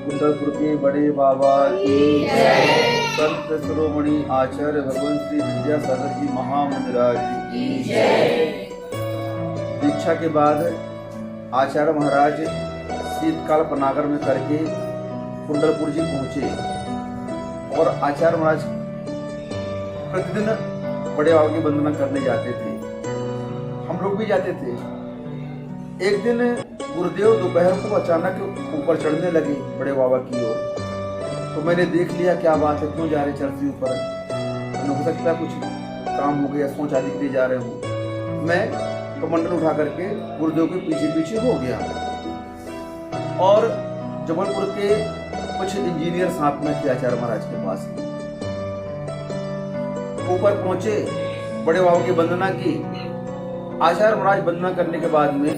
कुंडलपुर के बड़े बाबा की जय। संत शिरोमणि आचार्य भगवान श्री विद्यासागर जी महामंदिराज की जय। दीक्षा के बाद आचार्य महाराज शीतकाल पनागर में करके कुंडलपुर जी पहुंचे और आचार्य महाराज प्रतिदिन बड़े बाबा की वंदना करने जाते थे। हम लोग भी जाते थे। एक दिन गुरुदेव दोपहर को अचानक ऊपर चढ़ने लगे बड़े बाबा की ओर। तो मैंने देख लिया क्या बात है, क्यों जा रहे चढ़ती ऊपर। हो सकता है कुछ काम हो गया, सोच आदि के लिए जा रहे हूँ। मैं कमंडल उठा करके गुरुदेव के पीछे पीछे हो गया और जबलपुर के कुछ इंजीनियर साथ में थे आचार्य महाराज के पास। ऊपर पहुंचे, बड़े बाबा की वंदना की। आचार्य महाराज वंदना करने के बाद में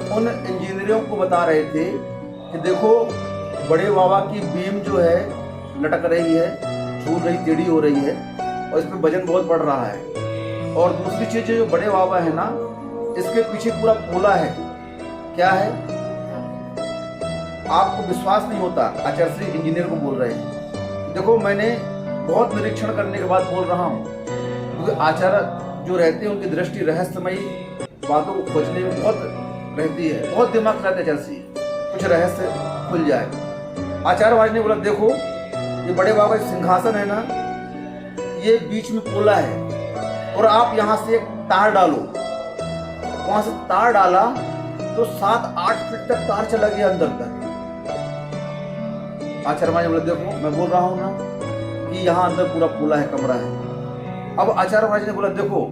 उन इंजीनियरों को बता रहे थे कि देखो बड़े बाबा की बीम जो है लटक रही है, झूल रही, टेढ़ी हो रही है और इसमें वजन बहुत बढ़ रहा है। और दूसरी चीज जो बड़े बाबा है ना, इसके पीछे पूरा पोला है। क्या है? आपको विश्वास नहीं होता, आचार्य श्री इंजीनियर को बोल रहे हैं। देखो मैंने बहुत निरीक्षण करने के बाद बोल रहा हूँ, क्योंकि आचार्य जो रहते हैं उनकी दृष्टि रहस्यमयी बातों को खोजने में बहुत रहती है, बहुत दिमाग रहता है जैसे कुछ रहस्य खुल जाए। आचार्य महाराज ने बोला देखो ये बड़े बाबा सिंहासन है ना, ये बीच में पोला है और आप यहाँ से एक तार डालो। वहां से तार डाला तो 7-8 फीट तक तार चला गया अंदर तक। आचार्य महाराज ने बोला देखो मैं बोल रहा हूँ ना कि यहाँ अंदर पूरा पोला है, कमरा है। अब आचार्य महाराज ने बोला देखो,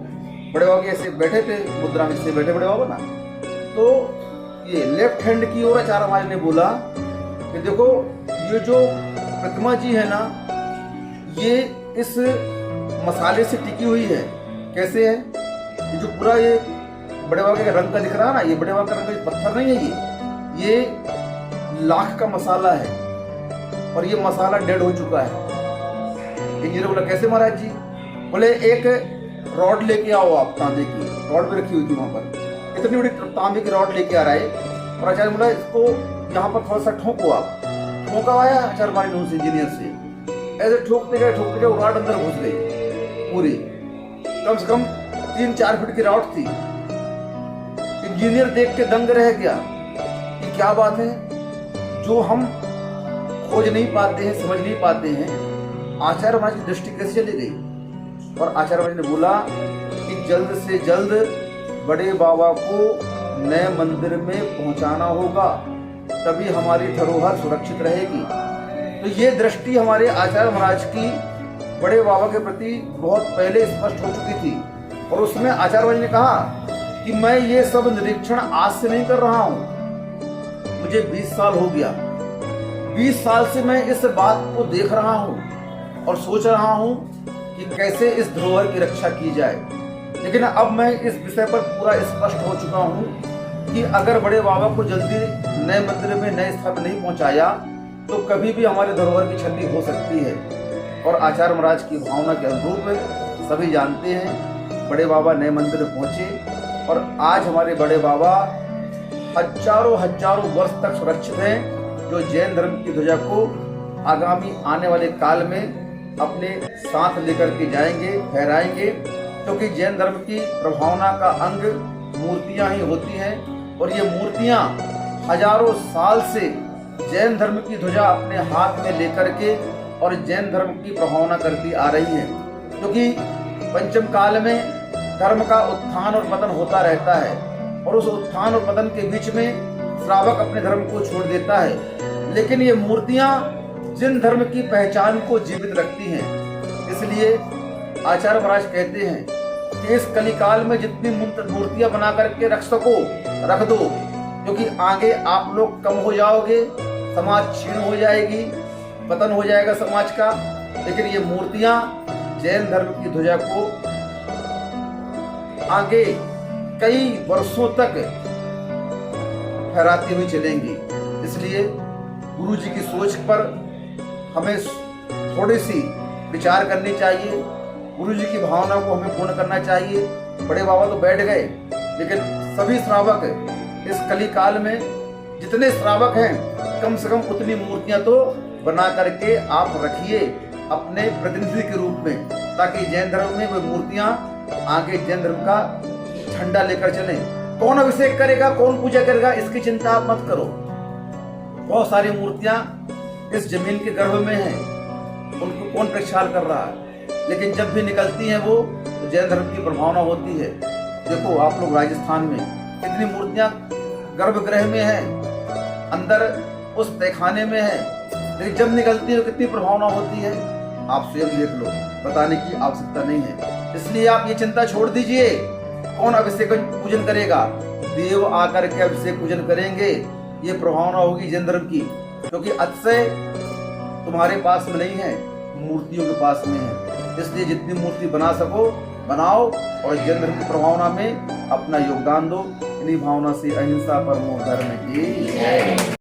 बड़े बाबा ऐसे बैठे थे मुद्रा में, से बैठे बड़े बाबा ना, तो ये लेफ्ट हैंड की ओर आचार्य महाराज ने बोला कि देखो ये जो प्रतिमा जी है ना, ये इस मसाले से टिकी हुई है। कैसे है? ये जो पूरा ये बड़े बाबा के रंग का दिख रहा है ना, ये बड़े बाबा का रंग का पत्थर नहीं है, ये लाख का मसाला है और ये मसाला डेड हो चुका है। इंजीनियर बोला कैसे महाराज जी? बोले एक रॉड लेके आओ आप, तांबे की रॉड भी रखी हुई थी वहां पर। इतनी बड़ी तांबे की रॉड लेके आ रहा है और आचार्य बोला इसको यहाँ पर थोड़ा सा ठोको आप। ठोका आया आचार्य महाराज ने उस इंजीनियर से, ऐसे ठोकते गए रॉड अंदर घुस गई पूरी। कम से कम 3-4 फीट की रॉड थी। इंजीनियर देख के दंग रह गया कि क्या बात है, जो हम खोज नहीं पाते हैं, समझ नहीं पाते हैं, आचार्य महाराज की दृष्टि कैसे चली गई। और आचार्य महाराज ने बोला कि जल्द से जल्द बड़े बाबा को नए मंदिर में पहुंचाना होगा, तभी हमारी धरोहर सुरक्षित रहेगी। तो ये दृष्टि हमारे आचार्य महाराज की बड़े बाबा के प्रति बहुत पहले स्पष्ट हो चुकी थी। और उसमें आचार्य महाराज ने कहा कि मैं ये सब निरीक्षण आज से नहीं कर रहा हूं, मुझे 20 साल हो गया। 20 साल से मैं इस बात को देख रहा हूं और सोच रहा हूं कि कैसे इस धरोहर की रक्षा की जाए। लेकिन अब मैं इस विषय पर पूरा स्पष्ट हो चुका हूं कि अगर बड़े बाबा को जल्दी नए मंदिर में, नए स्थान नहीं पहुंचाया तो कभी भी हमारे धरोहर की क्षति हो सकती है। और आचार्य महाराज की भावना के अनुरूप सभी जानते हैं बड़े बाबा नए मंदिर पहुंचे और आज हमारे बड़े बाबा हजारों वर्ष तक सुरक्षित हैं, जो जैन धर्म की ध्वजा को आगामी आने वाले काल में अपने साथ लेकर के जाएंगे, फहराएंगे। क्योंकि जैन धर्म की प्रभावना का अंग मूर्तियां ही होती हैं और ये मूर्तियां हजारों साल से जैन धर्म की ध्वजा अपने हाथ में लेकर के और जैन धर्म की प्रभावना करती आ रही है। क्योंकि पंचम काल में धर्म का उत्थान और पतन होता रहता है और उस उत्थान और पतन के बीच में श्रावक अपने धर्म को छोड़ देता है। लेकिन ये मूर्तियां जिन धर्म की पहचान को जीवित रखती हैं। इसलिए आचार्य महाराज कहते हैं कि इस कलिकाल में जितनी मूर्तियां बना करके रख सको रख दो, क्योंकि आगे आप लोग कम हो जाओगे, समाज क्षीण हो जाएगी, पतन हो जाएगा समाज का। लेकिन ये मूर्तियां जैन धर्म की ध्वजा को आगे कई वर्षों तक फहराती हुई चलेंगी। इसलिए गुरु जी की सोच पर हमें थोड़ी सी विचार करनी चाहिए, गुरु जी की भावना को हमें पूर्ण करना चाहिए। बड़े बाबा तो बैठ गए, लेकिन सभी श्रावक इस कली काल में जितने श्रावक हैं कम से कम उतनी मूर्तियां तो बना करके आप रखिए अपने प्रतिनिधि के रूप में, ताकि जैन धर्म में वो मूर्तियां आगे जैन धर्म का झंडा लेकर चले। कौन अभिषेक करेगा, कौन पूजा करेगा, इसकी चिंता आप मत करो। बहुत सारी मूर्तियां इस जमीन के गर्भ में हैं, उनको कौन प्रक्षाल कर रहा है, लेकिन जब भी निकलती हैं वो तो जैन धर्म की प्रभावना होती है। देखो आप लोग राजस्थान में कितनी मूर्तियां गर्भगृह में हैं, अंदर उस तहखाने में है, लेकिन जब निकलती है तो कितनी प्रभावना होती है, आप स्वयं देख लो, बताने की आवश्यकता नहीं है। इसलिए आप ये चिंता छोड़ दीजिए, कौन अभिषेक पूजन करेगा, देव आकर के अभिषेक पूजन करेंगे, ये प्रभावना होगी जैन धर्म की, क्योंकि अतिशय तुम्हारे पास में नहीं है, मूर्तियों के पास में है। इसलिए जितनी मूर्ति बना सको बनाओ और जैन धर्म की प्रभावना में अपना योगदान दो। इन्हीं भावना से अहिंसा परमो धर्म की जय।